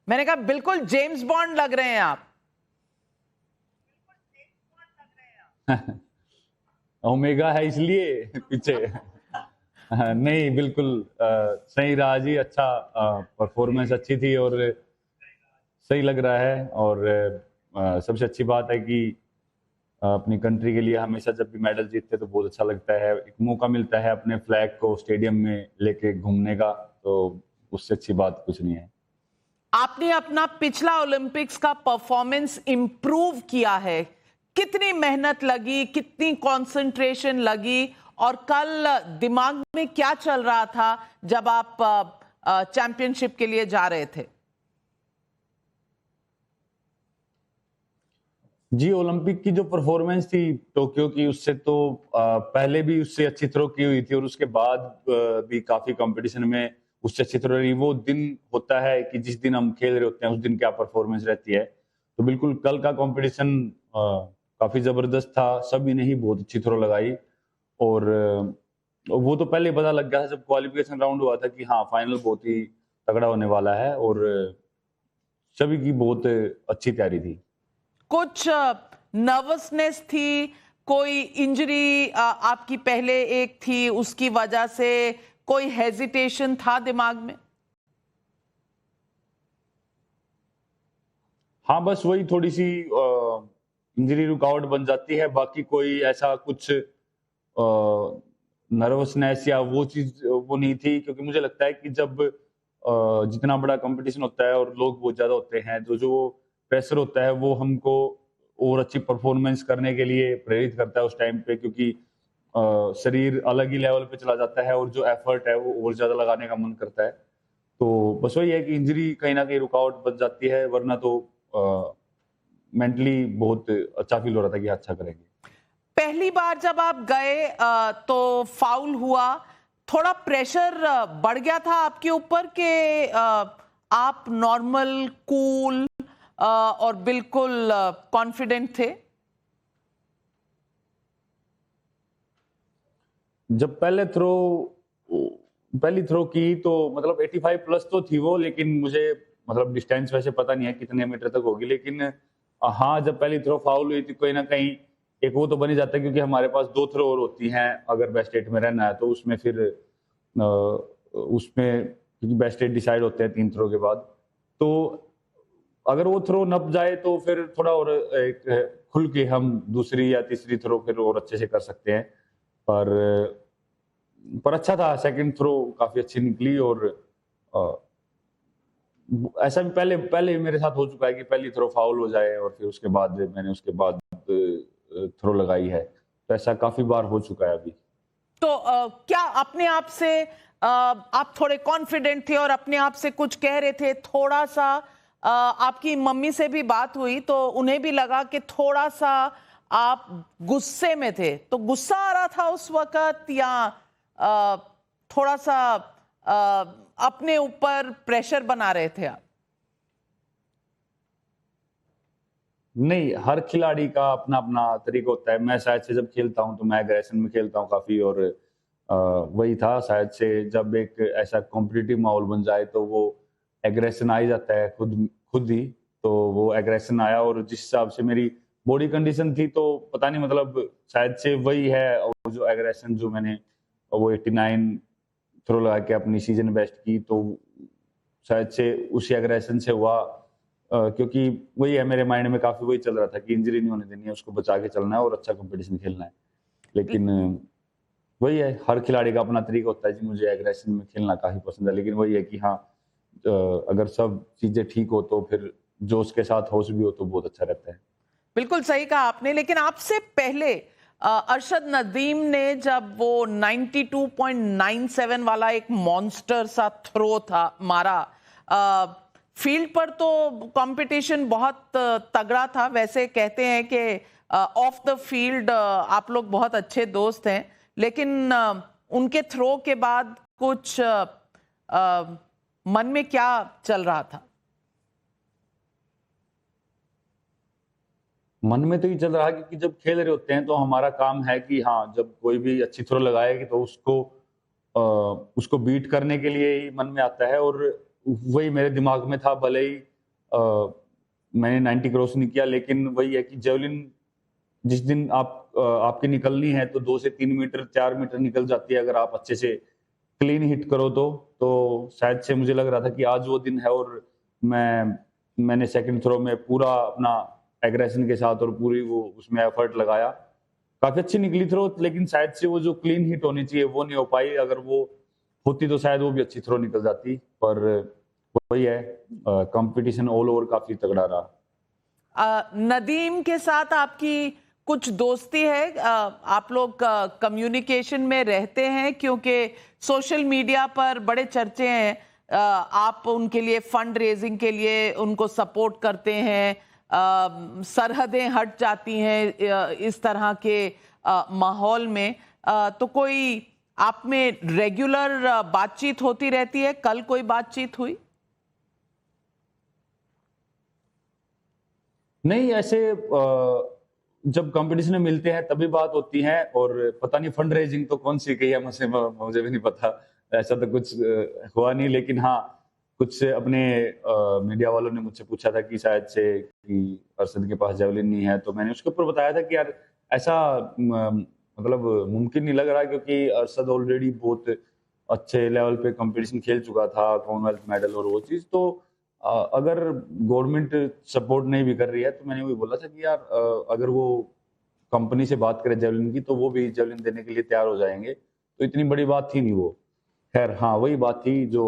मैंने कहा बिल्कुल जेम्स बॉन्ड लग रहे हैं आप। ओमेगा है इसलिए पीछे। नहीं, बिल्कुल सही रहा जी। अच्छा, परफॉर्मेंस अच्छी थी और सही लग रहा है। और सबसे अच्छी बात है कि अपनी कंट्री के लिए हमेशा जब भी मेडल जीतते तो बहुत अच्छा लगता है। एक मौका मिलता है अपने फ्लैग को स्टेडियम में लेके घूमने का, तो उससे अच्छी बात कुछ नहीं है। आपने अपना पिछला ओलंपिक्स का परफॉर्मेंस इंप्रूव किया है, कितनी मेहनत लगी, कितनी कंसंट्रेशन लगी, और कल दिमाग में क्या चल रहा था जब आप चैंपियनशिप के लिए जा रहे थे? जी, ओलंपिक की जो परफॉर्मेंस थी टोक्यो की, उससे तो पहले भी उससे अच्छी थ्रो की हुई थी और उसके बाद भी काफी कंपटीशन में उससे अच्छी थ्रो रही। वो दिन होता है कि जिस दिन हम खेल रहे होते हैं उस दिन क्या परफॉर्मेंस रहती है। तो बिल्कुल कल का कंपटीशन काफी जबरदस्त था, सभी ने ही बहुत अच्छी थ्रो लगाई। और वो तो पहले पता लग गया था जब क्वालिफिकेशन राउंड हुआ था कि हाँ, फाइनल बहुत ही तगड़ा होने वाला है, और सभी की बहुत अच्छी तैयारी थी। कुछ नर्वसनेस थी, कोई इंजरी आपकी पहले एक थी उसकी वजह से कोई हेजिटेशन था दिमाग में? हाँ, बस वही थोड़ी सी इंजरी रुकावट बन जाती है, बाकी कोई ऐसा कुछ नर्वसनेस या वो चीज वो नहीं थी। क्योंकि मुझे लगता है कि जब जितना बड़ा कंपटीशन होता है और लोग बहुत ज्यादा होते हैं, जो जो प्रेशर होता है वो हमको और अच्छी परफॉर्मेंस करने के लिए प्रेरित करता है उस टाइम पे। क्योंकि शरीर अलग ही लेवल पे चला जाता है और जो एफर्ट है वो और ज्यादा लगाने का मन करता है। तो बस वही है कि इंजरी कहीं ना कहीं रुकावट बन जाती है, वरना तो मेंटली बहुत अच्छा फील हो रहा था कि अच्छा करेंगे। पहली बार जब आप गए तो फाउल हुआ, थोड़ा प्रेशर बढ़ गया था आपके ऊपर कि आप नॉर्मल, कूल और बिल्कुल कॉन्फिडेंट थे? जब पहली थ्रो की तो मतलब 85 प्लस तो थी वो, लेकिन मुझे मतलब डिस्टेंस वैसे पता नहीं है कितने मीटर तक होगी। लेकिन हाँ, जब पहली थ्रो फाउल हुई थी कहीं ना कहीं एक वो तो बन ही जाता है, क्योंकि हमारे पास 2 थ्रो और होती हैं अगर बेस्ट 8 में रहना है। तो उसमें फिर उसमें क्योंकि बेस्ट 8 डिसाइड होते हैं 3 थ्रो के बाद, तो अगर वो थ्रो नप जाए तो फिर थोड़ा और एक खुल के हम दूसरी या तीसरी थ्रो फिर और अच्छे से कर सकते हैं। पर अच्छा था, सेकंड थ्रो काफी अच्छी निकली। और ऐसा भी पहले पहले मेरे साथ हो चुका है कि पहली थ्रो फाउल हो जाए और फिर उसके बाद मैंने उसके बाद थ्रो लगाई है। तो ऐसा काफी बार हो चुका है अभी। तो क्या अपने आप से आप थोड़े कॉन्फिडेंट थे और अपने आप से कुछ कह रहे थे? थोड़ा सा आपकी मम्मी से भी बात हुई तो उन्हें भी लगा कि थोड़ा सा आप गुस्से में थे, तो गुस्सा आ रहा था उस वक्त, या अ, थोड़ा सा अ, अपने ऊपर प्रेशर बना रहे थे आप? नहीं, हर खिलाड़ी का अपना अपना तरीका होता है। मैं शायद से जब खेलता हूँ तो मैं एग्रेशन में खेलता हूँ काफी, और वही था शायद से जब एक ऐसा कॉम्पिटिटिव माहौल बन जाए तो वो एग्रेशन आ ही जाता है खुद खुद ही। तो वो एग्रेशन आया, और जिस हिसाब से मेरी बॉडी कंडीशन थी तो पता नहीं, मतलब शायद से वही है। और जो एग्रेशन जो मैंने वो 89 थ्रो लगा के अपनी सीजन बेस्ट की, तो शायद से उसी एग्रेशन से हुआ। क्योंकि वही है, मेरे माइंड में काफी वही चल रहा था कि इंजरी नहीं होने देनी है, उसको बचा के चलना है और अच्छा कंपटीशन खेलना है। लेकिन वही है, हर खिलाड़ी का अपना तरीका होता है जी। मुझे एग्रेशन में खेलना काफी पसंद है, लेकिन वही है कि हाँ, अगर सब चीजें ठीक हो तो फिर जोश के साथ होश भी हो तो बहुत अच्छा रहता है। बिल्कुल सही कहा आपने, लेकिन आपसे पहले अरशद नदीम ने जब वो 92.97 वाला एक मॉन्स्टर सा थ्रो था मारा, फील्ड पर तो कंपटीशन बहुत तगड़ा था। वैसे कहते हैं कि ऑफ द फील्ड आप लोग बहुत अच्छे दोस्त हैं, लेकिन उनके थ्रो के बाद कुछ मन में क्या चल रहा था? मन में तो ये चल रहा है क्योंकि जब खेल रहे होते हैं तो हमारा काम है कि हाँ, जब कोई भी अच्छी थ्रो लगाएगी तो उसको बीट करने के लिए ही मन में आता है। और वही मेरे दिमाग में था, भले ही मैंने 90 क्रॉस नहीं किया, लेकिन वही है कि जेवलिन जिस दिन आपकी निकलनी है तो 2 से 3 मीटर 4 मीटर निकल जाती है, अगर आप अच्छे से क्लीन हिट करो तो शायद से मुझे लग रहा था कि आज वो दिन है, और मैंने सेकंड थ्रो में पूरा अपना एग्रेशन के साथ और पूरी वो उसमें एफर्ट लगाया। काफी अच्छी निकली थ्रो, लेकिन शायद से वो जो क्लीन हिट होनी चाहिए वो नहीं हो पाई। अगर वो होती तो शायद वो भी अच्छी थ्रो निकल जाती, पर वही है, कंपटीशन ऑल ओवर काफी तगड़ा रहा। नदीम के साथ आपकी कुछ दोस्ती है? आप लोग कम्युनिकेशन में रहते हैं? क्योंकि सोशल मीडिया पर बड़े चर्चे हैं, आप उनके लिए फंड रेजिंग के लिए उनको सपोर्ट करते हैं, सरहदें हट जाती हैं इस तरह के माहौल में। तो कोई आप में रेगुलर बातचीत होती रहती है? कल कोई बातचीत हुई? नहीं, ऐसे जब कंपटीशन में मिलते हैं तभी बात होती है, और पता नहीं फंड रेजिंग तो कौन सी कही है मुझे भी नहीं पता। ऐसा तो कुछ हुआ नहीं, लेकिन हाँ, कुछ अपने मीडिया वालों ने मुझसे पूछा था कि शायद से कि अरशद के पास जेवलिन नहीं है, तो मैंने उसके ऊपर बताया था कि यार ऐसा मतलब मुमकिन नहीं लग रहा, क्योंकि अरशद ऑलरेडी बहुत अच्छे लेवल पे कंपटीशन खेल चुका था, कॉमनवेल्थ मेडल और वो चीज। तो अगर गवर्नमेंट सपोर्ट नहीं भी कर रही है, तो मैंने वही बोला था कि यार अगर वो कंपनी से बात करे जेवलिन की, तो वो भी जेवलिन देने के लिए तैयार हो जाएंगे, तो इतनी बड़ी बात थी नहीं वो। खैर हाँ, वही बात थी जो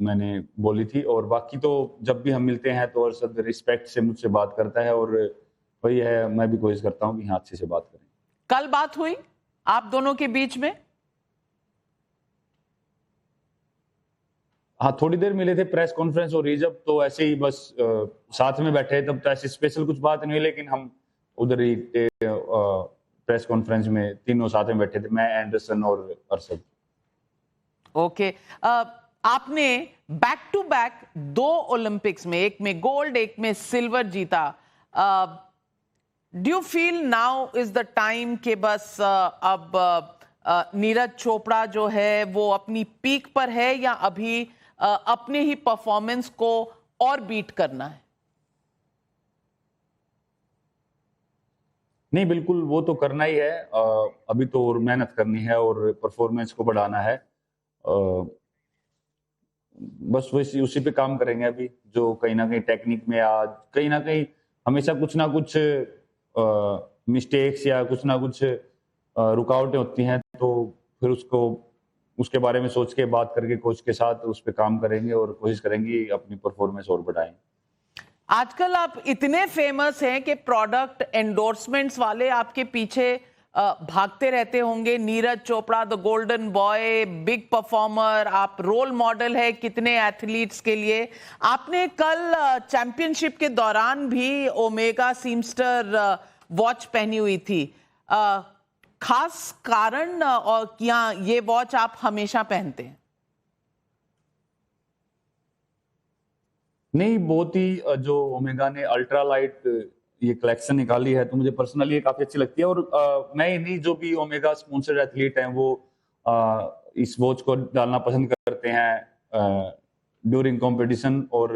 मैंने बोली थी, और बाकी तो जब भी हम मिलते हैं तो अरशद रिस्पेक्ट से मुझसे बात करता है, और वही है, मैं भी कोशिश करता हूँ कि हाँ अच्छे से बात करें। कल बात हुई आप दोनों के बीच में? हाँ, थोड़ी देर मिले थे, प्रेस कॉन्फ्रेंस हो रही जब, तो ऐसे ही बस साथ में बैठे, तब तो ऐसी स्पेशल कुछ बात नहीं हुई, लेकिन हम उधर ही प्रेस कॉन्फ्रेंस में तीनों साथ में बैठे थे, मैं, एंडरसन और अरशद। ओके। आपने बैक टू बैक 2 ओलंपिक्स में, एक में गोल्ड एक में सिल्वर जीता। Do you feel now is the time कि बस अब नीरज चोपड़ा जो है वो अपनी पीक पर है, या अभी अपने ही परफॉर्मेंस को और बीट करना है? नहीं, बिल्कुल वो तो करना ही है। अभी तो और मेहनत करनी है और परफॉर्मेंस को बढ़ाना है। बस वैसे उसी पे काम करेंगे अभी, जो कहीं ना कहीं टेक्निक में आज कहीं ना कहीं हमेशा कुछ ना कुछ मिस्टेक्स या कुछ ना कुछ रुकावटें होती हैं, तो फिर उसके बारे में सोच के बात करके कोच के साथ उस पर काम करेंगे और कोशिश करेंगे अपनी परफॉर्मेंस और बढ़ाएं। आजकल आप इतने फेमस हैं कि प्रोडक्ट एंडोर्समेंट्स वाले आपके पीछे भागते रहते होंगे। Neeraj Chopra the golden boy, big performer, आप रोल मॉडल है कितने एथलीट्स के लिए। आपने कल चैंपियनशिप के दौरान भी ओमेगा सीमस्टर वॉच पहनी हुई थी। खास कारण और क्या ये वॉच आप हमेशा पहनते हैं? नहीं, बहुत ही जो ओमेगा ने अल्ट्रा लाइट ये कलेक्शन निकाली है, तो मुझे पर्सनली ये काफी अच्छी लगती है, और मैं ही नहीं, जो भी ओमेगा स्पॉन्सर्ड एथलीट हैं वो इस वॉच को डालना पसंद करते हैं ड्यूरिंग कंपटीशन। और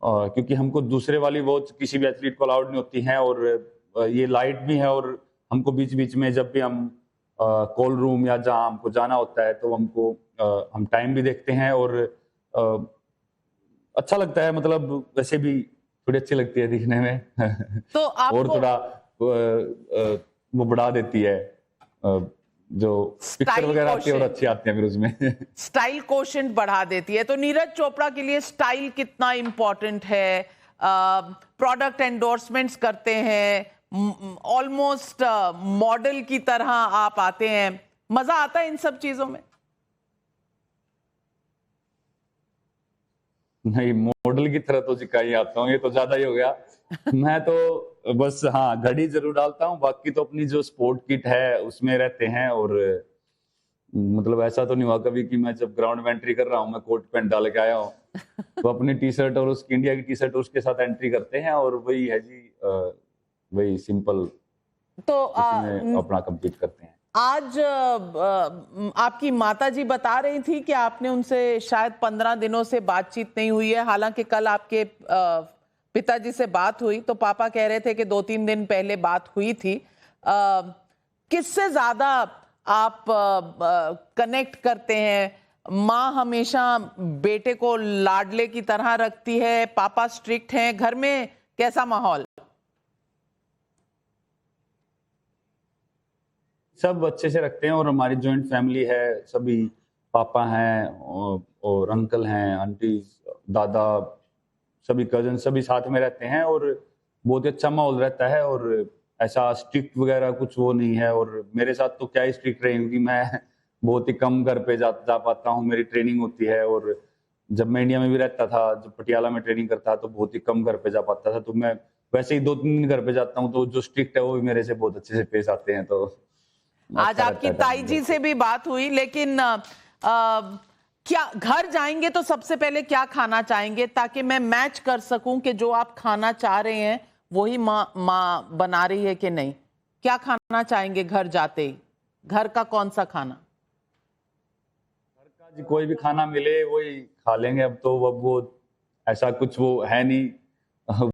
क्योंकि हमको दूसरे वाली वॉच किसी भी एथलीट को अलाउड नहीं होती है, और ये लाइट भी है, और हमको बीच बीच में जब भी हम कॉल रूम या जहाँ हमको जाना होता है, तो हम टाइम भी देखते हैं, और अच्छा लगता है। मतलब वैसे भी थोड़ी अच्छी लगती है दिखने में तो और थोड़ा वो बढ़ा देती है, जो पिक्चर वगैरह आती है और अच्छी आती है फिर उसमें स्टाइल कोशेंट बढ़ा देती है। तो नीरज चोपड़ा के लिए स्टाइल कितना इंपॉर्टेंट है? प्रोडक्ट एंडोर्समेंट्स करते हैं, ऑलमोस्ट मॉडल की तरह आप आते हैं, मजा आता है इन सब चीजों में? नहीं, मॉडल की तरह तो जिका ही आता हूँ, ये तो ज्यादा ही हो गया मैं तो बस हाँ, घड़ी जरूर डालता हूँ, बाकी तो अपनी जो स्पोर्ट किट है उसमें रहते हैं। और मतलब ऐसा तो नहीं हुआ कभी कि मैं जब ग्राउंड में एंट्री कर रहा हूँ मैं कोट पैंट डाल के आया हूँ तो अपनी टी शर्ट और उसकी इंडिया की टी शर्ट उसके साथ एंट्री करते हैं, और वही है जी, वही सिंपल तो उसमें अपना कंप्लीट करते हैं। आज आपकी माताजी बता रही थी कि आपने उनसे शायद 15 दिनों से बातचीत नहीं हुई है। हालांकि कल आपके पिताजी से बात हुई तो पापा कह रहे थे कि 2-3 दिन पहले बात हुई थी। किससे ज्यादा आप कनेक्ट करते हैं? माँ हमेशा बेटे को लाडले की तरह रखती है, पापा स्ट्रिक्ट हैं, घर में कैसा माहौल? सब अच्छे से रखते हैं और हमारी जॉइंट फैमिली है, सभी पापा हैं और अंकल हैं, आंटी, दादा, सभी कजन सभी साथ में रहते हैं और बहुत ही अच्छा माहौल रहता है और ऐसा स्ट्रिक्ट वगैरह कुछ वो नहीं है। और मेरे साथ तो क्या ही स्ट्रिक्ट रहे, क्योंकि मैं बहुत ही कम घर पे जा पाता हूँ, मेरी ट्रेनिंग होती है। और जब मैं इंडिया में भी रहता था, जब पटियाला में ट्रेनिंग करता तो बहुत ही कम घर पे जा पाता था, तो मैं वैसे ही 2-3 दिन घर पे जाता हूँ, तो जो स्ट्रिक्ट है वो भी मेरे से बहुत अच्छे से पेश आते हैं, तो आज अच्छा रहता आपकी है ताई टाइम जी घर से पे। भी बात हुई, लेकिन क्या घर जाएंगे तो सबसे पहले क्या खाना चाहेंगे, ताकि मैं मैच कर सकूं कि जो आप खाना चाह रहे हैं वही माँ बना रही है कि नहीं? क्या खाना चाहेंगे घर जाते ही? घर का कौन सा खाना? घर का जी कोई भी खाना मिले वही खा लेंगे, अब तो अब वो ऐसा कुछ वो है नहीं